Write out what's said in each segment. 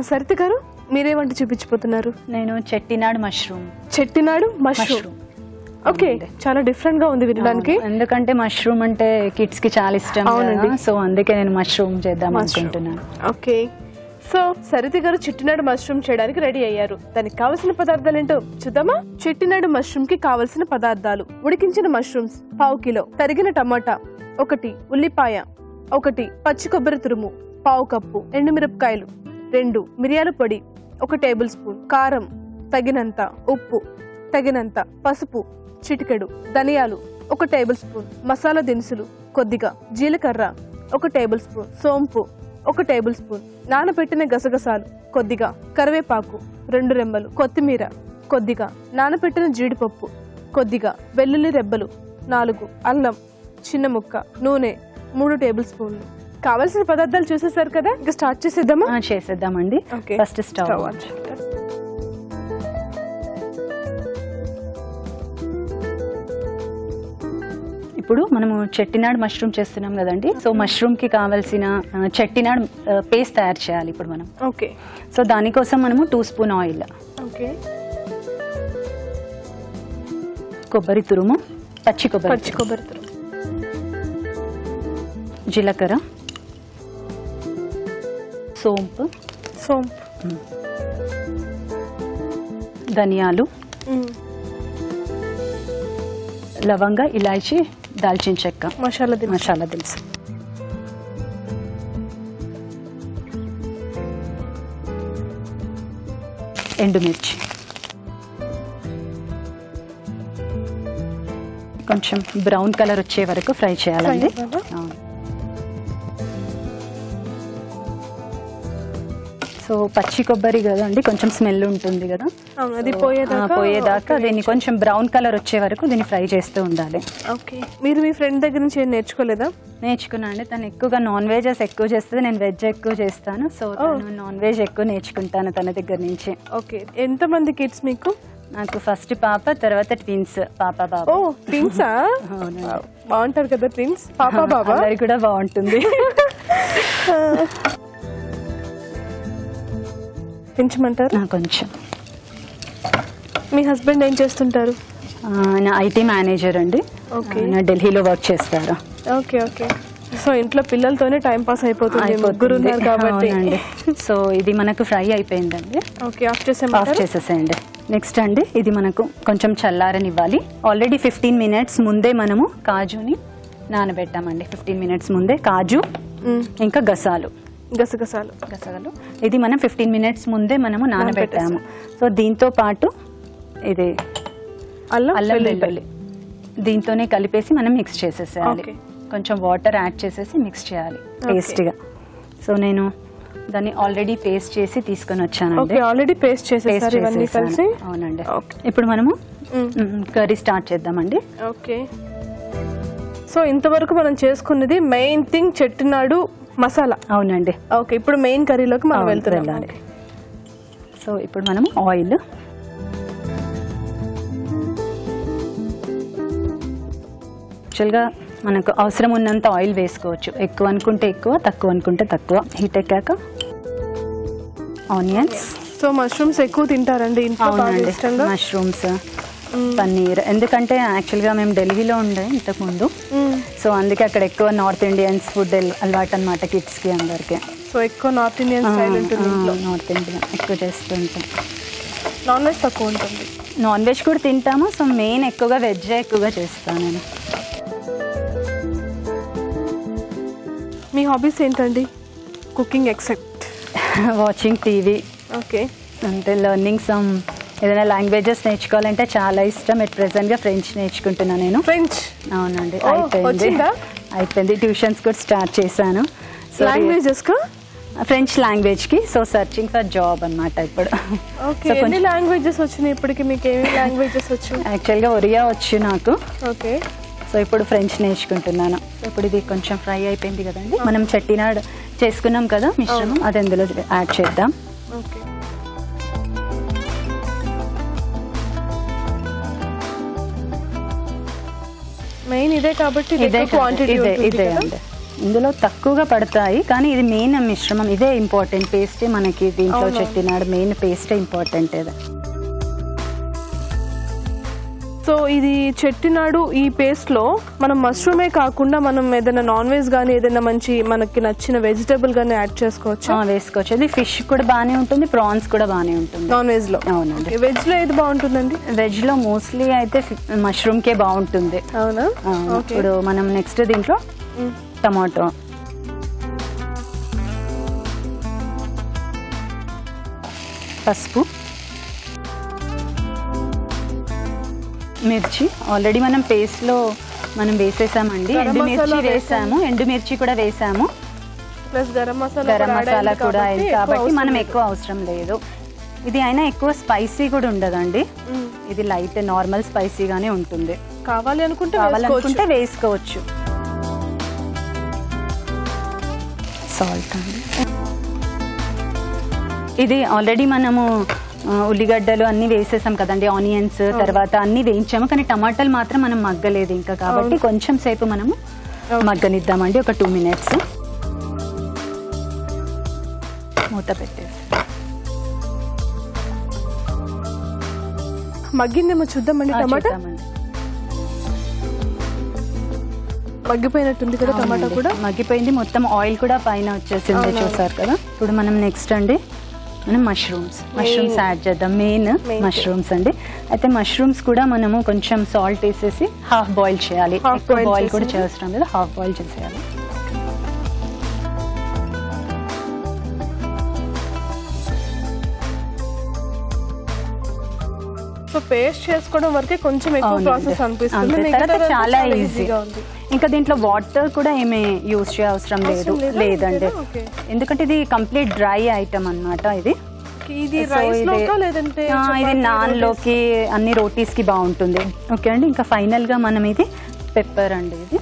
సరిత గారు మీరే వంట చూపించబోతున్నారు? నేను Chettinad mushroom. Chettinad mushroom. Okay, చాలా డిఫరెంట్ గా ఉంది వినడానికి. ఎందుకంటే మష్రూమ్ అంటే కిడ్స్ కి చాలా ఇష్టం కదా, సో అందుకే నేను మష్రూమ్ చేద్దాం అనుకుంటున్నాను. ఓకే, సో సరిత గారు చెట్టినాడు మష్రూమ్ చేయడానికి రెడీ అయ్యారు. దానికి కావాల్సిన పదార్థాలు ఏంటో చూద్దామా? చెట్టినాడు మష్రూమ్ కి కావలసిన పదార్థాలు: ఉడికించిన మష్రూమ్స్ ½ కిలో, తరిగిన టమాటా 1, ఉల్లిపాయ 1, పచ్చి కొబ్బరి తురుము ½ కప్పు, ఎండుమిరపకాయలు 2, మిరియాల పొడి 1 టేబుల్ స్పూన్, కారం తగినంత, ఉప్పు తగినంత, పసుపు చిటికెడు, ధనియాలు 1 టేబుల్ స్పూన్, మసాలా దినుసులు కొద్దిగా, జీలకర్ర 1 టేబుల్ స్పూన్, సోంపు 1 టేబుల్ స్పూన్, నానబెట్టిన గసగసాలు కొద్దిగా, కరివేపాకు 2 రెమ్మలు, కొత్తిమీర కొద్దిగా, నానబెట్టిన జీడిపప్పు కొద్దిగా, వెల్లుల్లి రెబ్బలు 4, అల్లం చిన్న ముక్క, నూనె 3 టేబుల్ స్పూన్లు. కావాల్సిన పదార్థాలు చూసేసారు కదా, ఇంకా స్టార్ట్ చేసేద్దామా? చేసేద్దామండి. First stove on. ఇప్పుడు మనము చెట్టినాడు మష్రూమ్ చేస్తున్నాం కదండి, సో మష్రూమ్ కి కావాల్సిన చెట్టినాడు పేస్ట్ తయారు చేయాలి ఇప్పుడు మనం. ఓకే, సో దానికోసం మనము 2 స్పూన్ ఆయిల్, ఓకే, కొబ్బరి తురుము, పచ్చి కొబ్బరి తురుము, జీలకర్ర, సోంపు, ధనియాలు, లవంగ, ఇలాచి, దాల్చిన చెక్క, మసాలా దినుసు, ఎండుమిర్చి, కొంచెం బ్రౌన్ కలర్ వచ్చే వరకు ఫ్రై చేయాలండి. సో పచ్చి కొబ్బరి కదండి, కొంచెం స్మెల్ ఉంటుంది కదా, అది పోయేదాకా దీన్ని కొంచెం బ్రౌన్ కలర్ వచ్చే వరకు దీన్ని ఫ్రై చేస్తూ ఉండాలి. ఓకే, మీరు మీ ఫ్రెండ్ దగ్గర నుంచి ఏం నేర్చుకోలేదా? నేర్చుకున్నా అండి. తను ఎక్కువగా నాన్ వెజెస్ ఎక్కువ చేస్తుంది, నేను వెజ్ ఎక్కువ చేస్తాను. సో నేను నాన్ వెజ్ ఎక్కువ నేర్చుకుంటాను తన దగ్గర నుంచి. ఓకే, ఎంతమంది కిడ్స్ మీకు? నాకు ఫస్ట్ పాప, తర్వాత ట్విన్స్, పాప బాబా. ఓ, ట్విన్సా? బాగుంటారు కదా ట్విన్స్, పాప బాబా. అది కూడా బాగుంటుంది. పెంచమంటారు కొంచెం. మీ హస్బెండ్ ఏం చేస్తుంటారు? నా ఐటీ మేనేజర్ అండి. ఓకే, ఢిల్లీలో వర్క్ చేస్తారు. Okay, okay. సో ఇంట్లో పిల్లలతోనే టైం పాస్ అయిపోతుంది, ముగ్గురు ఉన్నారు కాబట్టి. సో ఇది మనకు ఫ్రై అయిపోయిందండి. ఓకే, ఆఫ్ చేసేసేయండి. నెక్స్ట్ అండి, ఇది మనకు కొంచెం చల్లారనివ్వాలి. ఆల్రెడీ 15 మినిట్స్ ముందే మనము కాజుని నానబెట్టామండి. 15 మినిట్స్ ముందే కాజు, ఇంకా గసగసాలు ఇది మనం 15 మినిట్స్ ముందే మనము నానబెట్టాము. సో దీంతో పాటు ఇది అల్లం వెల్లుల్లి దీంతోనే కలిపేసి మనం మిక్స్ చేసేసేయాలి. కొంచెం వాటర్ యాడ్ చేసేసి మిక్స్ చేయాలి పేస్ట్గా. సో నేను దాన్ని ఆల్రెడీ పేస్ట్ చేసి తీసుకొని వచ్చానండి. ఆల్రెడీ పేస్ట్ చేసేసారు ఇవన్నీ కలిసి? అవునండి. ఇప్పుడు మనము కర్రీ స్టార్ట్ చేద్దామండి. ఓకే, సో ఇంతవరకు మనం చేసుకున్నది మెయిన్ థింగ్ చెట్టినాడు మసాలా. అవునండి. ఓకే, ఇప్పుడు మెయిన్ కర్రీలోకి మనం వెళ్తున్నాం. సో ఇప్పుడు మనము ఆయిల్, యాక్చువల్గా మనకు అవసరం ఉన్నంత ఆయిల్ వేసుకోవచ్చు. ఎక్కువ అనుకుంటే ఎక్కువ, తక్కువ అనుకుంటే తక్కువ. హీట్ ఎక్కాక ఆనియన్స్. సో మష్రూమ్స్ ఎక్కువ తింటారండి ఇంట్లో? అవునండి, మష్రూమ్స్, పన్నీర్. ఎందుకంటే యాక్చువల్గా మేము ఢిల్లీలో ఉండే ఇంతకుముందు, సో అందుకే అక్కడ ఎక్కువ నార్త్ ఇండియన్స్ ఫుడ్ అలవాటు అనమాట కిడ్స్కి అందరికి. సో ఎక్కువ నార్త్ ఇండియన్ స్టైల్ ఉంటుంది. నార్త్ ఇండియన్ ఎక్కువ చేస్తూ ఉంటాం. నాన్ వెజ్ తక్కువ ఉంటుంది. నాన్ వెజ్ కూడా తింటాము. సో మెయిన్ ఎక్కువగా వెజ్ ఎక్కువగా చేస్తాను నేను. మీ హాబీస్ ఏంటండి? Cooking except watching TV. Okay, అంటే లెర్నింగ్ సమ్ ఏదైనా లాంగ్వేజెస్ నేర్చుకోవాలంటే చాలా ఇష్టం. ఎట్ ప్రెసెంట్గా ఫ్రెంచ్ నేర్చుకుంటున్నాను నేను. ఫ్రెంచ్? అవునండి, అయిపోయింది. ట్యూషన్స్ కూడా స్టార్ట్ చేశాను. ఫ్రెంచ్ లాంగ్వేజ్కి. సో సర్చింగ్ ఫర్ జాబ్ అనమాట ఇప్పుడు. ఎన్ని లాంగ్వేజెస్ వచ్చినాయి ఇప్పటికి మీకు? ఏమి లాంగ్వేజెస్ వచ్చు? యాక్చువల్గా ఒరియా వచ్చు నాకు. ఓకే, సో ఇప్పుడు ఫ్రెంచ్ నేర్చుకుంటున్నాను. ఇప్పుడు ఇది కొంచెం ఫ్రై అయిపోయింది కదండి, మనం చెట్టినాడు చేసుకున్నాం కదా మిశ్రమం, అది అందులో యాడ్ చేద్దాం. ఓకే, మెయిన్ ఇదే కాబట్టి ఇదే క్వాంటిటీ ఇదే అండి. ఇందులో తక్కువగా పడతాయి కానీ ఇది మెయిన్ మిశ్రమం, ఇదే ఇంపార్టెంట్ పేస్టే మనకి దీంట్లో చెట్టినాడు మెయిన్ పేస్టే ఇంపార్టెంట్ ఇదే. సో ఇది చెట్టినాడు ఈ పేస్ట్ లో మనం మష్రూమే కాకుండా మనం ఏదైనా నాన్ వెజ్ గానీ ఏదైనా మంచి మనకి నచ్చిన వెజిటబుల్ గానీ యాడ్ చేసుకోవచ్చు. వేసుకోవచ్చు. అది ఫిష్ కూడా బాగానే ఉంటుంది, ప్రాన్స్ కూడా బాగానే ఉంటుంది నాన్ వెజ్ లో. అవునండి. వెజ్ లో ఏది బాగుంటుందండి? వెజ్ లో మోస్ట్లీ అయితే మష్రూమ్ కే బాగుంటుంది. అవునా? ఇప్పుడు మనం నెక్స్ట్ దీంట్లో టమాటో, పసుపు, మిర్చి ఆల్రెడీ మనం పేస్ట్ లో మనం వేసేసామండి. ఎండుమిర్చి వేసాము, ఎండుమిర్చి కూడా వేసాము, ప్లస్ గరం మసాలా కూడా అయింది కాబట్టి మనం ఎక్కువ అవసరం లేదు. ఇది అయినా ఎక్కువ స్పైసీ కూడా ఉండదండి, ఇది లైట్ నార్మల్ స్పైసీగానే ఉంటుంది. కావాలనుకుంటే వేసుకోవచ్చు. సాల్ట్ అండి. ఇది ఆల్రెడీ మనము ఉల్లిగడ్డలు అన్ని వేసేసాం కదండి, ఆనియన్స్ తర్వాత అన్ని వేయించాము, కానీ టమాటాలు మాత్రం మనం మగ్గలేదు ఇంకా, కాబట్టి కొంచెం సేపు మనము మగ్గనిద్దామండి, ఒక 2 minutes. మూత పెట్టేసి మగ్గిందేమో చూద్దామండి. టమాటా మగ్గిపోయినట్టుంది కదా, టమాటా కూడా మగ్గిపోయింది, మొత్తం ఆయిల్ కూడా పైన వచ్చేసింది చూసారు కదా. ఇప్పుడు మనం నెక్స్ట్ అండి మనం మష్రూమ్స్ యాడ్ చేద్దాం. మెయిన్ మష్రూమ్స్ అండి. అయితే మష్రూమ్స్ కూడా మనము కొంచెం సాల్ట్ వేసేసి హాఫ్ బాయిల్ చేయాలి, ఎక్కువ బాయిల్ కూడా చేస్తాం కదా, హాఫ్ బాయిల్ చేసేయాలి. సో పేస్ట్ చేసుకోవడం వరకే కొంచెం ఎక్కువ ప్రాసెస్ అనిపిస్తుంది, చాలా ఈజీగా ఉంది. ఇంకా దీంట్లో వాటర్ కూడా ఏమీ యూజ్ చేయవసరం లేదండి, ఎందుకంటే ఇది కంప్లీట్ డ్రై ఐటమ్ అన్నమాట. ఇది నాన్ లోకి అన్ని రోటీస్ కి బాగుంటుంది. ఓకే అండి. ఇంకా ఫైనల్ గా మనం ఇది పెప్పర్ అండి, ఇది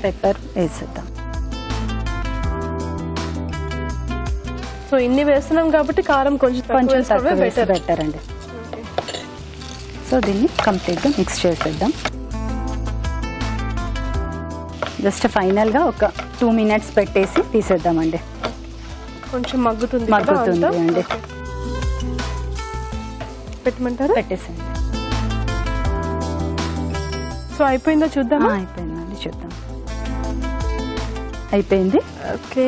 పెప్పర్ వేసేద్దాం. సో ఇన్ని వేస్తున్నాం కాబట్టి కారం కొంచెం బెటర్ అండి. సో దీన్ని కంప్లీట్గా మిక్స్ చేసేద్దాం. జస్ట్ ఫైనల్గా ఒక 2 minutes పెట్టేసి తీసేద్దామండి. కొంచెం మగ్గుతుంది అండి. పెట్టమంటారా? పెట్టేసండి. సో అయిపోయిందో చూద్దామా? అయిపోయిందండి, చూద్దాం. అయిపోయింది. Okay.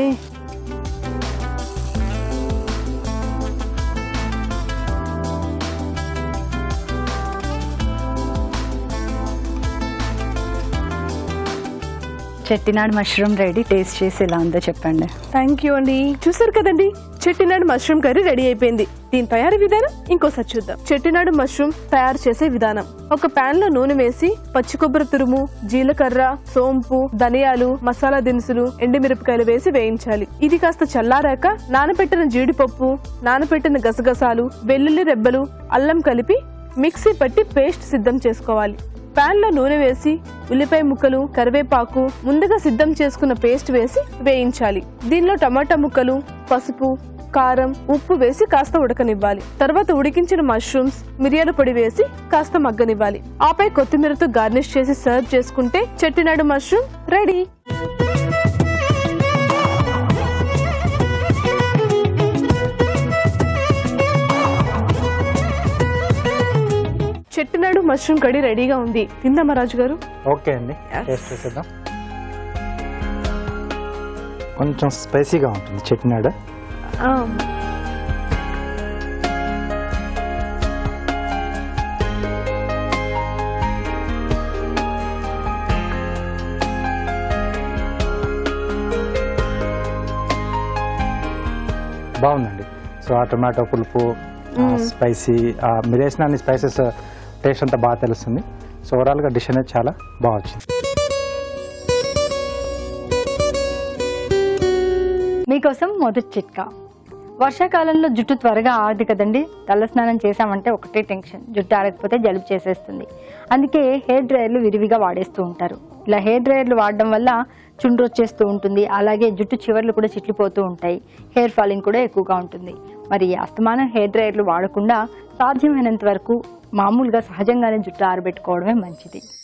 Chettinad mushroom ready. Taste చేసి ఎలా ఉందో చెప్పండి. థ్యాంక్ యూ అండి. చూసారు కదండి, చెట్టినాడు మష్రూమ్ కర్రీ రెడీ అయిపోయింది. దీని తయారీ విధానం ఇంకోసారి చూద్దాం. చెట్టినాడు మష్రూమ్ తయారు చేసే విధానం: ఒక పాన్ లో నూనె వేసి పచ్చి కొబ్బరి తురుము, జీలకర్ర, సోంపు, ధనియాలు, మసాలా దినుసులు, ఎండుమిరపకాయలు వేసి వేయించాలి. ఇది కాస్త చల్లారాక నానబెట్టిన జీడిపప్పు, నానబెట్టిన గసగసాలు, వెల్లుల్లి రెబ్బలు, అల్లం కలిపి మిక్సీ పట్టి పేస్ట్ సిద్ధం చేసుకోవాలి. పాన్ లో నూనె వేసి ఉల్లిపాయ ముక్కలు, కరివేపాకు, ముందుగా సిద్ధం చేసుకున్న పేస్ట్ వేసి వేయించాలి. దీనిలో టమాటా ముక్కలు, పసుపు, కారం, ఉప్పు వేసి కాస్త ఉడకనివ్వాలి. తర్వాత ఉడికించిన మష్రూమ్స్, మిరియాల పొడి వేసి కాస్త మగ్గనివ్వాలి. ఆపై కొత్తిమీరతో గార్నిష్ చేసి సర్వ్ చేసుకుంటే Chettinad mushroom ready. Chettinad mushroom curry రెడీగా ఉంది. తిందామా రాజు గారు? ఓకే అండి, టేస్ట్ చేద్దాం. కొంచెం స్పైసీగా ఉంటుంది చెట్టినాడు. బాగుందండి. సో ఆ టొమాటో పులుపు, స్పైసీ, మీరు వేసిన అన్ని స్పైసెస్ టేస్ట్ అంతా బాగా తెలుస్తుంది. సో ఓవరాల్గా డిష్ అనేది చాలా బాగా వచ్చింది. మీకోసం మొదటి చిట్కా. వర్షాకాలంలో జుట్టు త్వరగా ఆరదు కదండి. తలస్నానం చేసామంటే ఒకటే టెన్షన్, జుట్టు ఆరకపోతే జలుబు చేసేస్తుంది. అందుకే హెయిర్ డ్రైయర్లు విరివిగా వాడేస్తూ ఉంటారు. ఇలా హెయిర్ డ్రైయర్లు వాడడం వల్ల చుండ్రు వచ్చేస్తూ ఉంటుంది, అలాగే జుట్టు చివర్లు కూడా చిట్లిపోతూ ఉంటాయి, హెయిర్ ఫాలింగ్ కూడా ఎక్కువగా ఉంటుంది. మరి అస్తమానం హెయిర్ డ్రైయర్లు వాడకుండా సాధ్యమైనంత వరకు మామూలుగా సహజంగానే జుట్టు ఆరబెట్టుకోవడమే మంచిది.